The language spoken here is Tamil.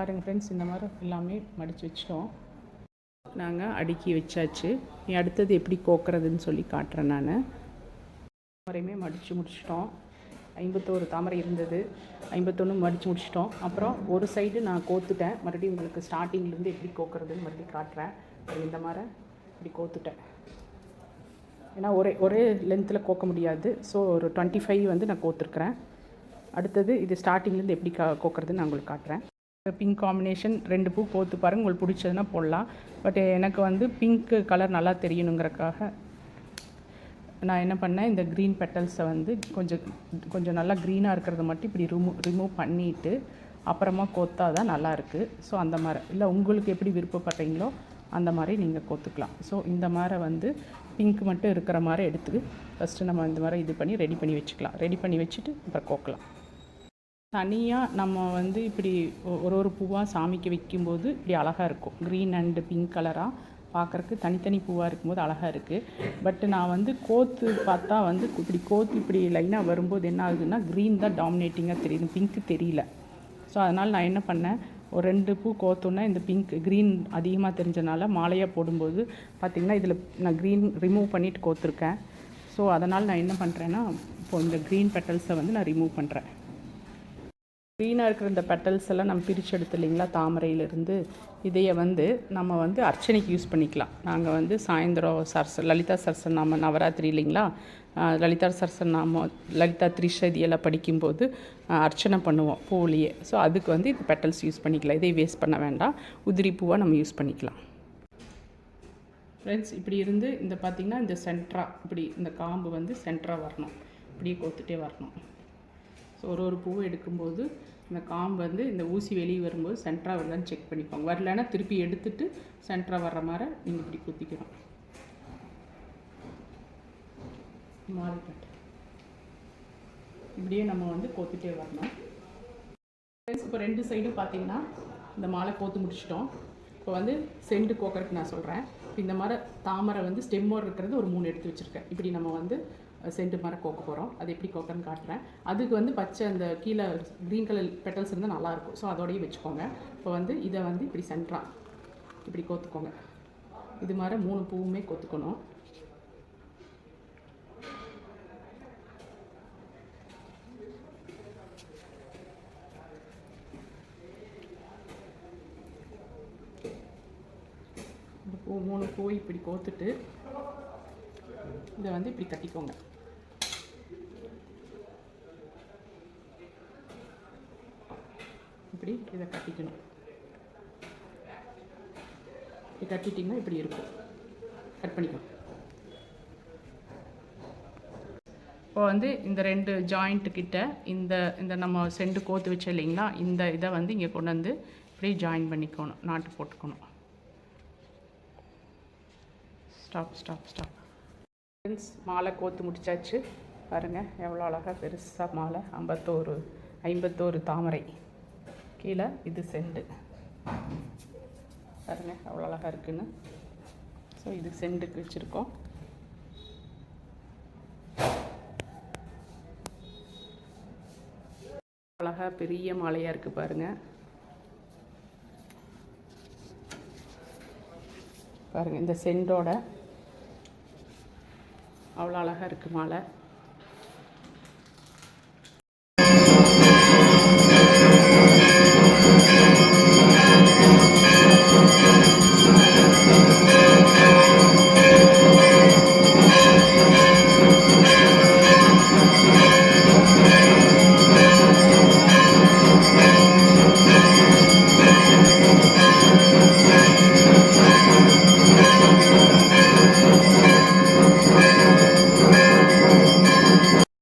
பாருங்கள் ஃப்ரெண்ட்ஸ், இந்த மாதிரி எல்லாமே மடித்து வச்சிட்டோம். நாங்கள் அடுக்கி வச்சாச்சு. நீ அடுத்தது எப்படி கோக்கிறதுன்னு சொல்லி காட்டுறேன். நான் தாமரையுமே மடித்து முடிச்சிட்டோம். 51 தாமரை இருந்தது, 51 மடித்து முடிச்சிட்டோம். அப்புறம் ஒரு சைடு நான் கோத்துட்டேன். மறுபடியும் உங்களுக்கு ஸ்டார்டிங்லேருந்து எப்படி கோக்கிறதுன்னு மறுபடியும் காட்டுறேன். இந்த மாதிரி இப்படி கோத்துட்டேன். ஏன்னா ஒரே லென்த்தில் கோக்க முடியாது. ஸோ ஒரு 25 வந்து நான் கோத்துருக்குறேன். அடுத்தது இது ஸ்டார்டிங்லேருந்து எப்படி கோக்கிறதுன்னு நான் உங்களுக்கு காட்டுறேன். பிங்க் காம்பினேஷன் 2 பூ கோத்து பாருங்கள். உங்களுக்கு பிடிச்சதுன்னா போடலாம். பட் எனக்கு வந்து பிங்க் கலர் நல்லா தெரியணுங்கிறக்காக நான் என்ன பண்ணேன், இந்த க்ரீன் பெட்டல்ஸை வந்து கொஞ்சம் நல்லா க்ரீனாக இருக்கிறத மட்டும் இப்படி ரிமூவ் பண்ணிவிட்டு அப்புறமா கோத்தா தான் நல்லாயிருக்கு. ஸோ அந்த மாதிரி இல்லை, உங்களுக்கு எப்படி விருப்பப்படுறீங்களோ அந்த மாதிரி நீங்கள் கோத்துக்கலாம். ஸோ இந்த மாதிரி வந்து பிங்க் மட்டும் இருக்கிற மாதிரி எடுத்து ஃபஸ்ட்டு நம்ம இந்த மாதிரி இது பண்ணி ரெடி பண்ணி வச்சுக்கலாம். ரெடி பண்ணி வச்சுட்டு அப்புறம் கோக்கலாம். தனியாக நம்ம வந்து இப்படி ஒரு பூவாக சாமிக்கு வைக்கும்போது இப்படி அழகாக இருக்கும். க்ரீன் அண்டு பிங்க் கலராக பார்க்குறக்கு தனித்தனி பூவாக இருக்கும்போது அழகாக இருக்குது. பட் நான் வந்து கோத்து பார்த்தா வந்து இப்படி கோத்து இப்படி லைனாக வரும்போது என்ன ஆகுதுன்னா க்ரீன் தான் டாமினேட்டிங்காக தெரியுது, பிங்க்கு தெரியல. ஸோ அதனால் நான் என்ன பண்ணேன், ஒரு 2 பூ கோத்தோன்னா இந்த க்ரீன் அதிகமாக தெரிஞ்சனால மாலையாக போடும்போது பார்த்திங்கன்னா இதில் நான் க்ரீன் ரிமூவ் பண்ணிவிட்டு கோத்துருக்கேன். ஸோ அதனால் நான் என்ன பண்ணுறேன்னா இப்போது இந்த க்ரீன் பெட்டல்ஸை வந்து நான் ரிமூவ் பண்ணுறேன். க்ரீனாக இருக்கிற இந்த பெட்டல்ஸ் எல்லாம் நம்ம பிரித்து எடுத்து இல்லைங்களா தாமரையிலேருந்து, இதையை வந்து நம்ம வந்து அர்ச்சனைக்கு யூஸ் பண்ணிக்கலாம். நாங்கள் வந்து சாயந்தரம் லலிதா சஹஸ்ரநாம நவராத்திரி இல்லைங்களா, லலிதா சஹஸ்ரநாம லலிதா த்ரிஷதி எல்லாம் படிக்கும்போது அர்ச்சனை பண்ணுவோம் பூவிலேயே. ஸோ அதுக்கு வந்து இது பெட்டல்ஸ் யூஸ் பண்ணிக்கலாம். இதை வேஸ்ட் பண்ண வேண்டாம், உதிரி பூவாக நம்ம யூஸ் பண்ணிக்கலாம். ஃப்ரெண்ட்ஸ், இப்படி இருந்து இந்த பார்த்திங்கன்னா இந்த சென்ட்ராக இப்படி இந்த காம்பு வந்து சென்ட்ராக வரணும், இப்படியே கோத்துட்டே வரணும். ஸோ ஒரு பூவை எடுக்கும்போது இந்த காம்பு வந்து இந்த ஊசி வெளியே வரும்போது சென்ட்ராக வரலான்னு செக் பண்ணிப்பாங்க. வரலன்னா திருப்பி எடுத்துகிட்டு சென்ட்ராக வர்ற மாதிரி நீங்கள் இப்படி குத்திக்கணும். மாறிக்கட்டு இப்படியே நம்ம வந்து கோத்துட்டே வரணும். இப்போ 2 சைடும் பார்த்திங்கன்னா இந்த மாலை கோத்து முடிச்சிட்டோம். இப்போ வந்து செண்டு கோக்கறதுக்கு நான் சொல்கிறேன். இப்போ இந்த மாதிரி தாமரை வந்து ஸ்டெம்மோடு இருக்கிறது ஒரு 3 எடுத்து வச்சுருக்கேன். இப்படி நம்ம வந்து செண்டு மாதிரி கோக்க போகிறோம். அது எப்படி கோக்கன்னு காட்டுறேன். அதுக்கு வந்து பச்சை அந்த கீழே க்ரீன் கலர் பெட்டல்ஸ் இருந்தால் நல்லாயிருக்கும். ஸோ அதோடையே வச்சுக்கோங்க. இப்போ வந்து இதை வந்து இப்படி சென்ட்ராக இப்படி கோத்துக்கோங்க. இது மாதிரி 3 பூவுமே கோத்துக்கணும். இந்த 3 பூ இப்படி கோத்துட்டு இதை வந்து இப்படி கட்டிக்கோங்க. இப்படி இதை கட்டிக்கணும். இப்படி கட்டிட்டிங்கன்னா இப்படி இருக்கும். கட் பண்ணிக்கணும். இப்போ வந்து இந்த 2 ஜாயிண்ட்டு கிட்ட இந்த நம்ம செண்டு கோத்து வச்சோம் இல்லைங்களா, இந்த இதை வந்து இங்கே கொண்டு வந்து இப்படி ஜாயின் பண்ணிக்கணும், நாட்டு போட்டுக்கணும். ஸ்டாப். மாலை கோத்து முடிச்சாச்சு. பாருங்கள் எவ்வளோ அழகாக பெருசாக மாலை. 51 தாமரை, கீழே இது செண்டு. பாருங்கள் அவ்வளோ அழகாக இருக்குன்னு. ஸோ இது செண்டுக்கு வச்சுருக்கோம். அழகாக பெரிய மாலையாக இருக்குது பாருங்கள். பாருங்கள் இந்த செண்டோட அவ்வளோ அழகாக இருக்குது மாலை.